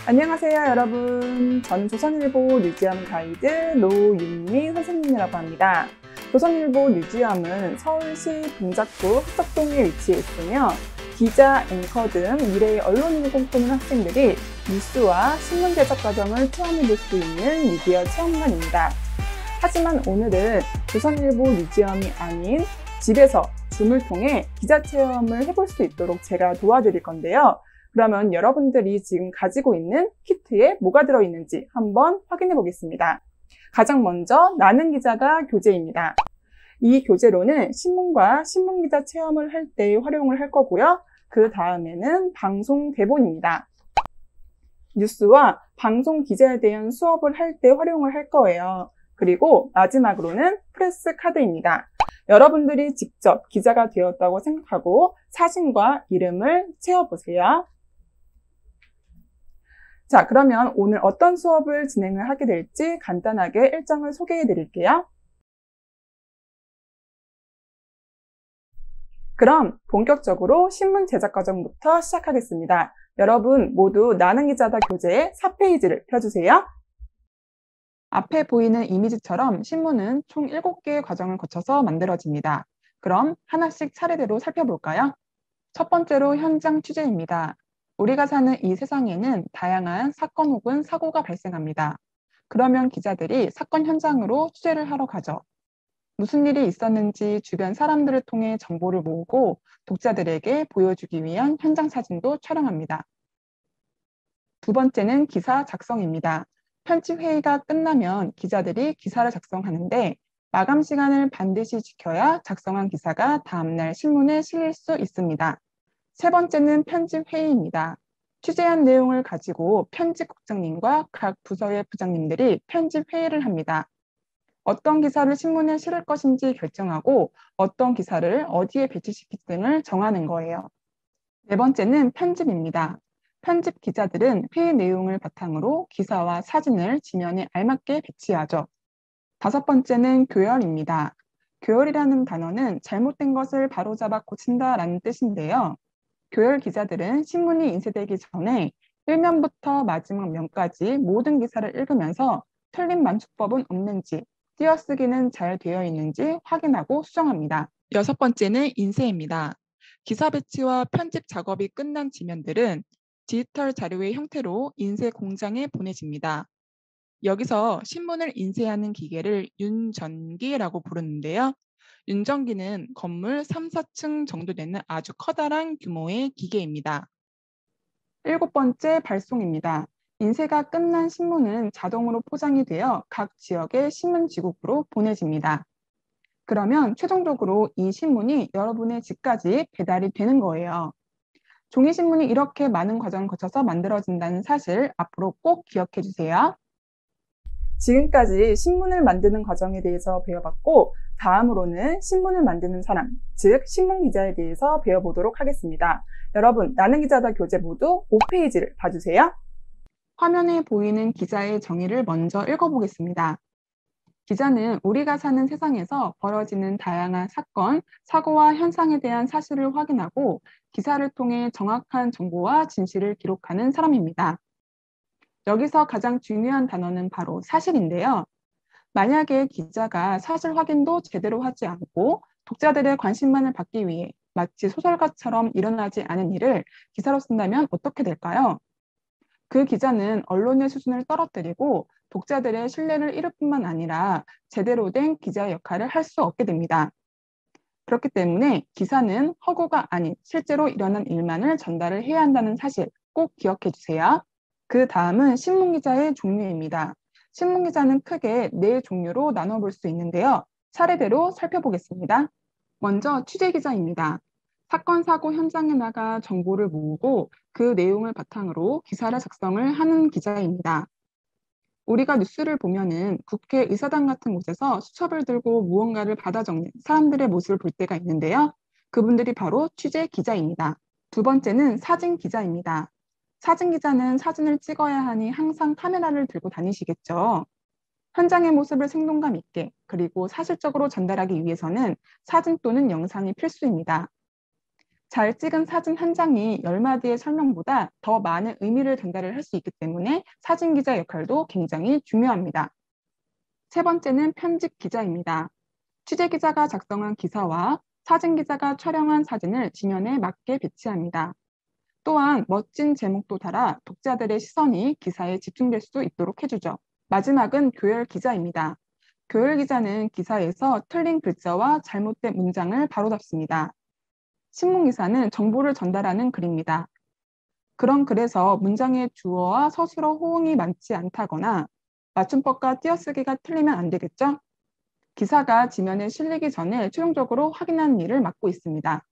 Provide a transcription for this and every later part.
안녕하세요, 여러분. 전 조선일보 뉴지엄 가이드 노윤미 선생님이라고 합니다. 조선일보 뉴지엄은 서울시 동작구 흑석동에 위치해 있으며 기자, 앵커 등 미래의 언론인을 꿈꾸는 학생들이 뉴스와 신문 제작 과정을 체험해 볼 수 있는 미디어 체험관입니다. 하지만 오늘은 조선일보 뉴지엄이 아닌 집에서 줌을 통해 기자 체험을 해볼 수 있도록 제가 도와드릴 건데요. 그러면 여러분들이 지금 가지고 있는 키트에 뭐가 들어있는지 한번 확인해 보겠습니다. 가장 먼저 나는 기자다 교재입니다. 이 교재로는 신문과 신문기자 체험을 할 때 활용을 할 거고요. 그 다음에는 방송 대본입니다. 뉴스와 방송 기자에 대한 수업을 할 때 활용을 할 거예요. 그리고 마지막으로는 프레스 카드입니다. 여러분들이 직접 기자가 되었다고 생각하고 사진과 이름을 채워보세요. 자, 그러면 오늘 어떤 수업을 진행을 하게 될지 간단하게 일정을 소개해 드릴게요. 그럼 본격적으로 신문 제작 과정부터 시작하겠습니다. 여러분 모두 나는 기자다 교재의 4페이지를 펴주세요. 앞에 보이는 이미지처럼 신문은 총 7개의 과정을 거쳐서 만들어집니다. 그럼 하나씩 차례대로 살펴볼까요? 첫 번째로 현장 취재입니다. 우리가 사는 이 세상에는 다양한 사건 혹은 사고가 발생합니다. 그러면 기자들이 사건 현장으로 취재를 하러 가죠. 무슨 일이 있었는지 주변 사람들을 통해 정보를 모으고 독자들에게 보여주기 위한 현장 사진도 촬영합니다. 두 번째는 기사 작성입니다. 편집 회의가 끝나면 기자들이 기사를 작성하는데 마감 시간을 반드시 지켜야 작성한 기사가 다음날 신문에 실릴 수 있습니다. 세 번째는 편집 회의입니다. 취재한 내용을 가지고 편집국장님과 각 부서의 부장님들이 편집 회의를 합니다. 어떤 기사를 신문에 실을 것인지 결정하고 어떤 기사를 어디에 배치시킬 등을 정하는 거예요. 네 번째는 편집입니다. 편집 기자들은 회의 내용을 바탕으로 기사와 사진을 지면에 알맞게 배치하죠. 다섯 번째는 교열입니다. 교열이라는 단어는 잘못된 것을 바로잡아 고친다라는 뜻인데요. 교열 기자들은 신문이 인쇄되기 전에 1면부터 마지막 면까지 모든 기사를 읽으면서 틀린 맞춤법은 없는지, 띄어쓰기는 잘 되어 있는지 확인하고 수정합니다. 여섯 번째는 인쇄입니다. 기사 배치와 편집 작업이 끝난 지면들은 디지털 자료의 형태로 인쇄 공장에 보내집니다. 여기서 신문을 인쇄하는 기계를 윤전기라고 부르는데요. 윤전기는 건물 3, 4층 정도 되는 아주 커다란 규모의 기계입니다. 일곱 번째 발송입니다. 인쇄가 끝난 신문은 자동으로 포장이 되어 각 지역의 신문지국으로 보내집니다. 그러면 최종적으로 이 신문이 여러분의 집까지 배달이 되는 거예요. 종이신문이 이렇게 많은 과정을 거쳐서 만들어진다는 사실 앞으로 꼭 기억해 주세요. 지금까지 신문을 만드는 과정에 대해서 배워봤고 다음으로는 신문을 만드는 사람, 즉 신문기자에 대해서 배워보도록 하겠습니다. 여러분, 나는 기자다 교재 모두 5페이지를 봐주세요. 화면에 보이는 기자의 정의를 먼저 읽어보겠습니다. 기자는 우리가 사는 세상에서 벌어지는 다양한 사건, 사고와 현상에 대한 사실을 확인하고 기사를 통해 정확한 정보와 진실을 기록하는 사람입니다. 여기서 가장 중요한 단어는 바로 사실인데요. 만약에 기자가 사실 확인도 제대로 하지 않고 독자들의 관심만을 받기 위해 마치 소설가처럼 일어나지 않은 일을 기사로 쓴다면 어떻게 될까요? 그 기자는 언론의 수준을 떨어뜨리고 독자들의 신뢰를 잃을 뿐만 아니라 제대로 된 기자의 역할을 할 수 없게 됩니다. 그렇기 때문에 기사는 허구가 아닌 실제로 일어난 일만을 전달을 해야 한다는 사실 꼭 기억해 주세요. 그 다음은 신문기자의 종류입니다. 신문기자는 크게 4종류로 나눠볼 수 있는데요. 차례대로 살펴보겠습니다. 먼저 취재기자입니다. 사건, 사고 현장에 나가 정보를 모으고 그 내용을 바탕으로 기사를 작성을 하는 기자입니다. 우리가 뉴스를 보면은 국회 의사당 같은 곳에서 수첩을 들고 무언가를 받아 적는 사람들의 모습을 볼 때가 있는데요. 그분들이 바로 취재 기자입니다. 두 번째는 사진 기자입니다. 사진 기자는 사진을 찍어야 하니 항상 카메라를 들고 다니시겠죠. 현장의 모습을 생동감 있게 그리고 사실적으로 전달하기 위해서는 사진 또는 영상이 필수입니다. 잘 찍은 사진 한 장이 10마디의 설명보다 더 많은 의미를 전달을 할 수 있기 때문에 사진 기자 역할도 굉장히 중요합니다. 세 번째는 편집 기자입니다. 취재 기자가 작성한 기사와 사진 기자가 촬영한 사진을 지면에 맞게 배치합니다. 또한 멋진 제목도 달아 독자들의 시선이 기사에 집중될 수 있도록 해주죠. 마지막은 교열 기자입니다. 교열 기자는 기사에서 틀린 글자와 잘못된 문장을 바로잡습니다. 신문 기사는 정보를 전달하는 글입니다. 그런 글에서 문장의 주어와 서술어 호응이 맞지 않다거나 맞춤법과 띄어쓰기가 틀리면 안 되겠죠? 기사가 지면에 실리기 전에 최종적으로 확인하는 일을 맡고 있습니다.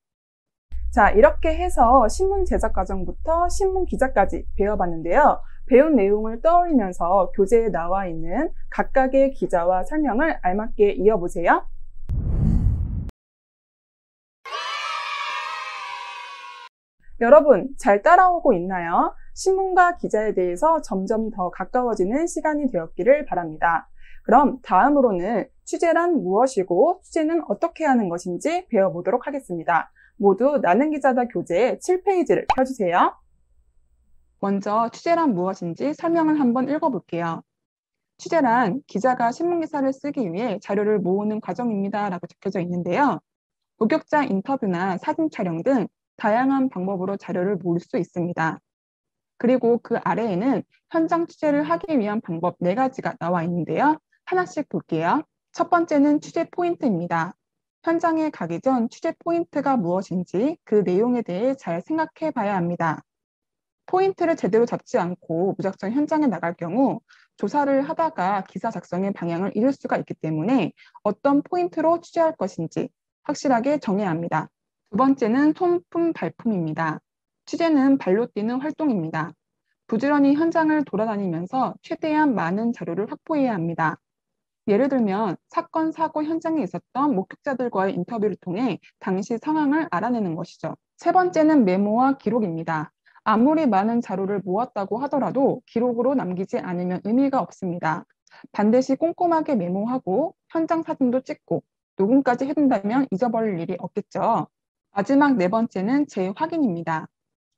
자, 이렇게 해서 신문 제작 과정부터 신문 기자까지 배워봤는데요. 배운 내용을 떠올리면서 교재에 나와 있는 각각의 기자와 설명을 알맞게 이어보세요. 여러분, 잘 따라오고 있나요? 신문과 기자에 대해서 점점 더 가까워지는 시간이 되었기를 바랍니다. 그럼 다음으로는 취재란 무엇이고 취재는 어떻게 하는 것인지 배워보도록 하겠습니다. 모두 나는 기자다 교재 7페이지를 펴주세요. 먼저 취재란 무엇인지 설명을 한번 읽어볼게요. 취재란 기자가 신문기사를 쓰기 위해 자료를 모으는 과정입니다 라고 적혀져 있는데요. 목격자 인터뷰나 사진 촬영 등 다양한 방법으로 자료를 모을 수 있습니다. 그리고 그 아래에는 현장 취재를 하기 위한 방법 4가지가 나와 있는데요. 하나씩 볼게요. 첫 번째는 취재 포인트입니다. 현장에 가기 전 취재 포인트가 무엇인지 그 내용에 대해 잘 생각해 봐야 합니다. 포인트를 제대로 잡지 않고 무작정 현장에 나갈 경우 조사를 하다가 기사 작성의 방향을 잃을 수가 있기 때문에 어떤 포인트로 취재할 것인지 확실하게 정해야 합니다. 두 번째는 손품 발품입니다. 취재는 발로 뛰는 활동입니다. 부지런히 현장을 돌아다니면서 최대한 많은 자료를 확보해야 합니다. 예를 들면 사건, 사고 현장에 있었던 목격자들과의 인터뷰를 통해 당시 상황을 알아내는 것이죠. 세 번째는 메모와 기록입니다. 아무리 많은 자료를 모았다고 하더라도 기록으로 남기지 않으면 의미가 없습니다. 반드시 꼼꼼하게 메모하고 현장 사진도 찍고 녹음까지 해둔다면 잊어버릴 일이 없겠죠. 마지막 4번째는 재확인입니다.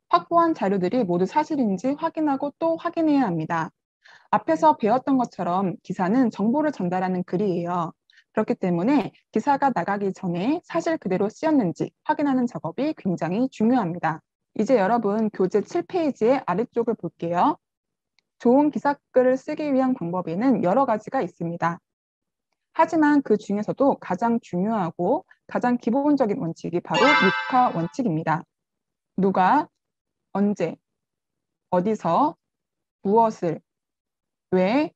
확보한 자료들이 모두 사실인지 확인하고 또 확인해야 합니다. 앞에서 배웠던 것처럼 기사는 정보를 전달하는 글이에요. 그렇기 때문에 기사가 나가기 전에 사실 그대로 쓰였는지 확인하는 작업이 굉장히 중요합니다. 이제 여러분 교재 7페이지의 아래쪽을 볼게요. 좋은 기사글을 쓰기 위한 방법에는 여러 가지가 있습니다. 하지만 그 중에서도 가장 중요하고 가장 기본적인 원칙이 바로 6화 원칙입니다. 누가, 언제, 어디서, 무엇을, 왜,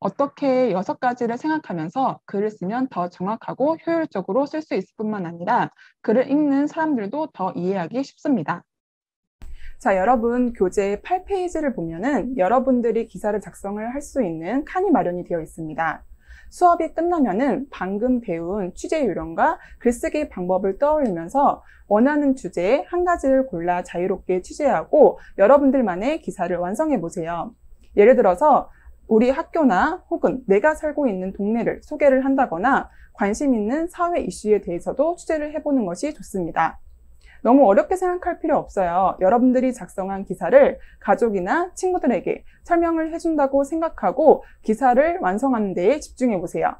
어떻게 6가지를 생각하면서 글을 쓰면 더 정확하고 효율적으로 쓸 수 있을 뿐만 아니라 글을 읽는 사람들도 더 이해하기 쉽습니다. 자, 여러분 교재 8페이지를 보면은 여러분들이 기사를 작성을 할 수 있는 칸이 마련이 되어 있습니다. 수업이 끝나면은 방금 배운 취재 요령과 글쓰기 방법을 떠올리면서 원하는 주제에 한 가지를 골라 자유롭게 취재하고 여러분들만의 기사를 완성해 보세요. 예를 들어서 우리 학교나 혹은 내가 살고 있는 동네를 소개를 한다거나 관심 있는 사회 이슈에 대해서도 취재를 해보는 것이 좋습니다. 너무 어렵게 생각할 필요 없어요. 여러분들이 작성한 기사를 가족이나 친구들에게 설명을 해준다고 생각하고 기사를 완성하는 데에 집중해 보세요.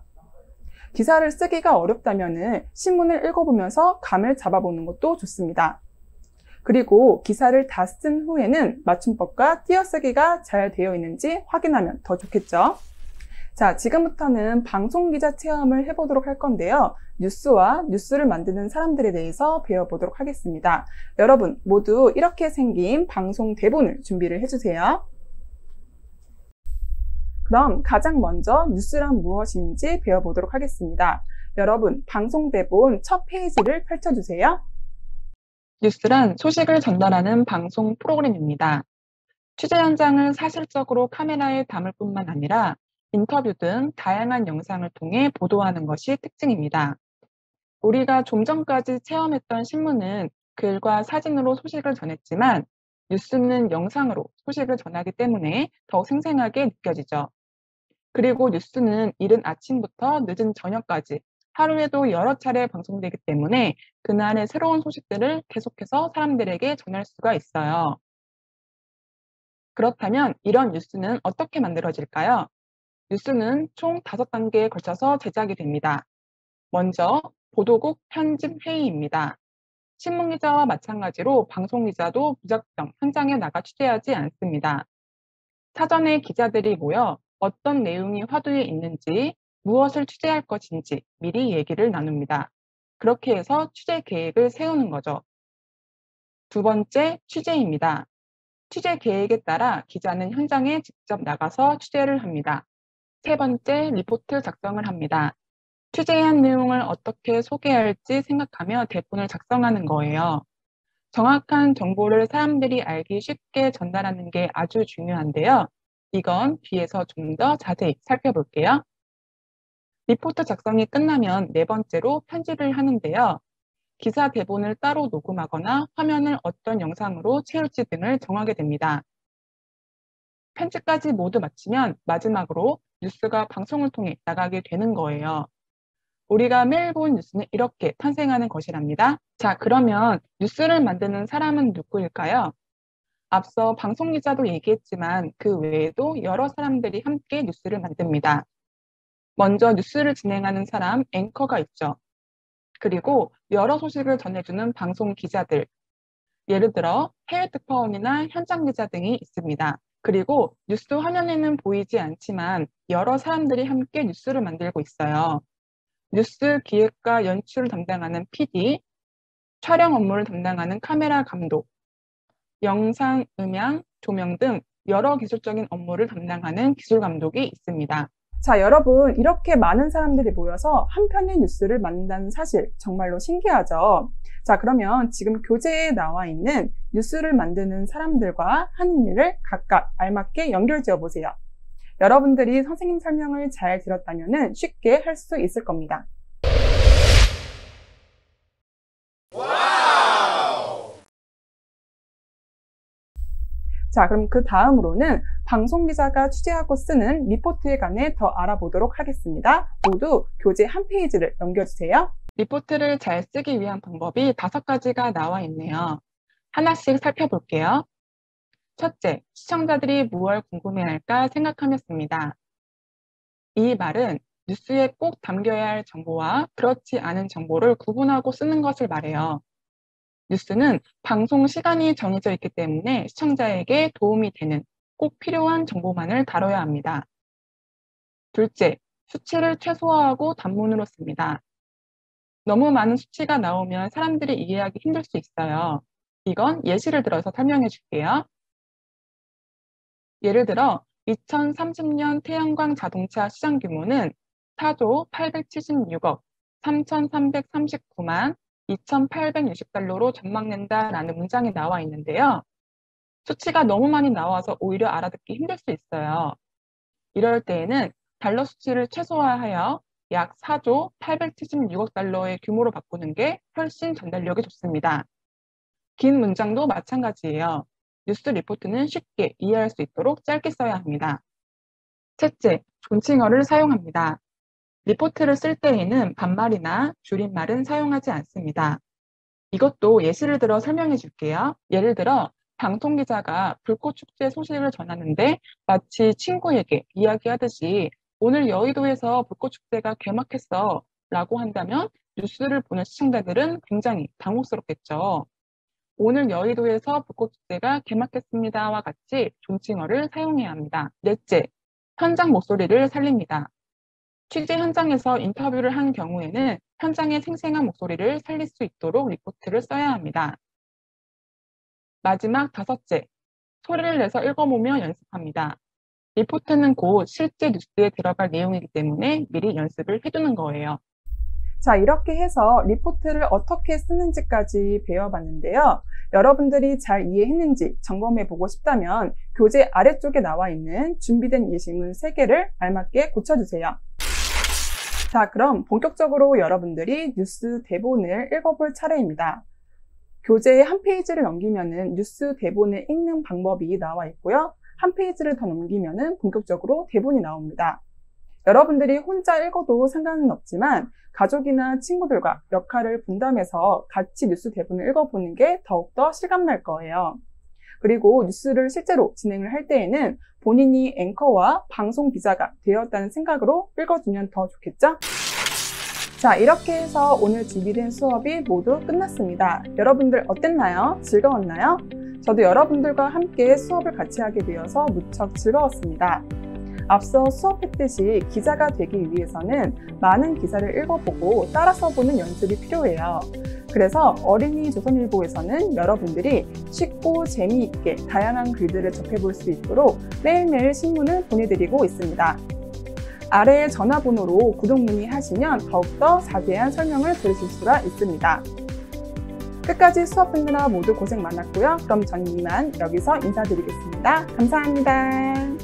기사를 쓰기가 어렵다면 신문을 읽어보면서 감을 잡아보는 것도 좋습니다. 그리고 기사를 다 쓴 후에는 맞춤법과 띄어쓰기가 잘 되어 있는지 확인하면 더 좋겠죠. 자, 지금부터는 방송기자 체험을 해보도록 할 건데요. 뉴스와 뉴스를 만드는 사람들에 대해서 배워보도록 하겠습니다. 여러분 모두 이렇게 생긴 방송 대본을 준비를 해주세요. 그럼 가장 먼저 뉴스란 무엇인지 배워보도록 하겠습니다. 여러분 방송 대본 첫 페이지를 펼쳐주세요. 뉴스란 소식을 전달하는 방송 프로그램입니다. 취재 현장을 사실적으로 카메라에 담을 뿐만 아니라 인터뷰 등 다양한 영상을 통해 보도하는 것이 특징입니다. 우리가 좀 전까지 체험했던 신문은 글과 사진으로 소식을 전했지만 뉴스는 영상으로 소식을 전하기 때문에 더욱 생생하게 느껴지죠. 그리고 뉴스는 이른 아침부터 늦은 저녁까지 하루에도 여러 차례 방송되기 때문에 그날의 새로운 소식들을 계속해서 사람들에게 전할 수가 있어요. 그렇다면 이런 뉴스는 어떻게 만들어질까요? 뉴스는 총 5단계에 걸쳐서 제작이 됩니다. 먼저 보도국 편집 회의입니다. 신문기자와 마찬가지로 방송기자도 무작정 현장에 나가 취재하지 않습니다. 사전에 기자들이 모여 어떤 내용이 화두에 있는지, 무엇을 취재할 것인지 미리 얘기를 나눕니다. 그렇게 해서 취재 계획을 세우는 거죠. 두 번째, 취재입니다. 취재 계획에 따라 기자는 현장에 직접 나가서 취재를 합니다. 세 번째, 리포트 작성을 합니다. 취재한 내용을 어떻게 소개할지 생각하며 대본을 작성하는 거예요. 정확한 정보를 사람들이 알기 쉽게 전달하는 게 아주 중요한데요. 이건 뒤에서 좀 더 자세히 살펴볼게요. 리포트 작성이 끝나면 네 번째로 편집을 하는데요. 기사 대본을 따로 녹음하거나 화면을 어떤 영상으로 채울지 등을 정하게 됩니다. 편집까지 모두 마치면 마지막으로 뉴스가 방송을 통해 나가게 되는 거예요. 우리가 매일 본 뉴스는 이렇게 탄생하는 것이랍니다. 자, 그러면 뉴스를 만드는 사람은 누구일까요? 앞서 방송기자도 얘기했지만 그 외에도 여러 사람들이 함께 뉴스를 만듭니다. 먼저 뉴스를 진행하는 사람, 앵커가 있죠. 그리고 여러 소식을 전해주는 방송 기자들, 예를 들어 해외 특파원이나 현장 기자 등이 있습니다. 그리고 뉴스 화면에는 보이지 않지만 여러 사람들이 함께 뉴스를 만들고 있어요. 뉴스 기획과 연출을 담당하는 PD, 촬영 업무를 담당하는 카메라 감독, 영상, 음향, 조명 등 여러 기술적인 업무를 담당하는 기술 감독이 있습니다. 자, 여러분, 이렇게 많은 사람들이 모여서 한 편의 뉴스를 만든다는 사실 정말로 신기하죠? 자, 그러면 지금 교재에 나와 있는 뉴스를 만드는 사람들과 하는 일을 각각 알맞게 연결 지어 보세요. 여러분들이 선생님 설명을 잘 들었다면 쉽게 할 수 있을 겁니다. 자, 그럼 그 다음으로는 방송기자가 취재하고 쓰는 리포트에 관해 더 알아보도록 하겠습니다. 모두 교재 한 페이지를 넘겨주세요. 리포트를 잘 쓰기 위한 방법이 5가지가 나와 있네요. 하나씩 살펴볼게요. 첫째, 시청자들이 무엇을 궁금해할까 생각하며 씁니다. 이 말은 뉴스에 꼭 담겨야 할 정보와 그렇지 않은 정보를 구분하고 쓰는 것을 말해요. 뉴스는 방송 시간이 정해져 있기 때문에 시청자에게 도움이 되는 꼭 필요한 정보만을 다뤄야 합니다. 둘째, 수치를 최소화하고 단문으로 씁니다. 너무 많은 수치가 나오면 사람들이 이해하기 힘들 수 있어요. 이건 예시를 들어서 설명해 줄게요. 예를 들어 2030년 태양광 자동차 시장 규모는 4조 876억 3,339만 2,860달러로 전망된다라는 문장이 나와 있는데요. 수치가 너무 많이 나와서 오히려 알아듣기 힘들 수 있어요. 이럴 때에는 달러 수치를 최소화하여 약 4조 876억 달러의 규모로 바꾸는 게 훨씬 전달력이 좋습니다. 긴 문장도 마찬가지예요. 뉴스 리포트는 쉽게 이해할 수 있도록 짧게 써야 합니다. 셋째, 존칭어를 사용합니다. 리포트를 쓸 때에는 반말이나 줄임말은 사용하지 않습니다. 이것도 예시를 들어 설명해 줄게요. 예를 들어 방송기자가 불꽃축제 소식을 전하는데 마치 친구에게 이야기하듯이 오늘 여의도에서 불꽃축제가 개막했어 라고 한다면 뉴스를 보는 시청자들은 굉장히 당혹스럽겠죠. 오늘 여의도에서 불꽃축제가 개막했습니다와 같이 존칭어를 사용해야 합니다. 넷째, 현장 목소리를 살립니다. 취재 현장에서 인터뷰를 한 경우에는 현장의 생생한 목소리를 살릴 수 있도록 리포트를 써야 합니다. 마지막 5째, 소리를 내서 읽어보며 연습합니다. 리포트는 곧 실제 뉴스에 들어갈 내용이기 때문에 미리 연습을 해두는 거예요. 자, 이렇게 해서 리포트를 어떻게 쓰는지까지 배워봤는데요. 여러분들이 잘 이해했는지 점검해보고 싶다면 교재 아래쪽에 나와 있는 준비된 예시문 3개를 알맞게 고쳐주세요. 자, 그럼 본격적으로 여러분들이 뉴스 대본을 읽어볼 차례입니다. 교재의 한 페이지를 넘기면은 뉴스 대본을 읽는 방법이 나와 있고요. 한 페이지를 더 넘기면은 본격적으로 대본이 나옵니다. 여러분들이 혼자 읽어도 상관은 없지만 가족이나 친구들과 역할을 분담해서 같이 뉴스 대본을 읽어보는 게 더욱더 실감날 거예요. 그리고 뉴스를 실제로 진행을 할 때에는 본인이 앵커와 방송 기자가 되었다는 생각으로 읽어주면 더 좋겠죠? 자, 이렇게 해서 오늘 준비된 수업이 모두 끝났습니다. 여러분들 어땠나요? 즐거웠나요? 저도 여러분들과 함께 수업을 같이 하게 되어서 무척 즐거웠습니다. 앞서 수업했듯이 기자가 되기 위해서는 많은 기사를 읽어보고 따라 써보는 연습이 필요해요. 그래서 어린이 조선일보에서는 여러분들이 쉽고 재미있게 다양한 글들을 접해볼 수 있도록 매일매일 신문을 보내드리고 있습니다. 아래의 전화번호로 구독 문의하시면 더욱더 자세한 설명을 들으실 수가 있습니다. 끝까지 수업 듣느라 모두 고생 많았고요. 그럼 전 이만 여기서 인사드리겠습니다. 감사합니다.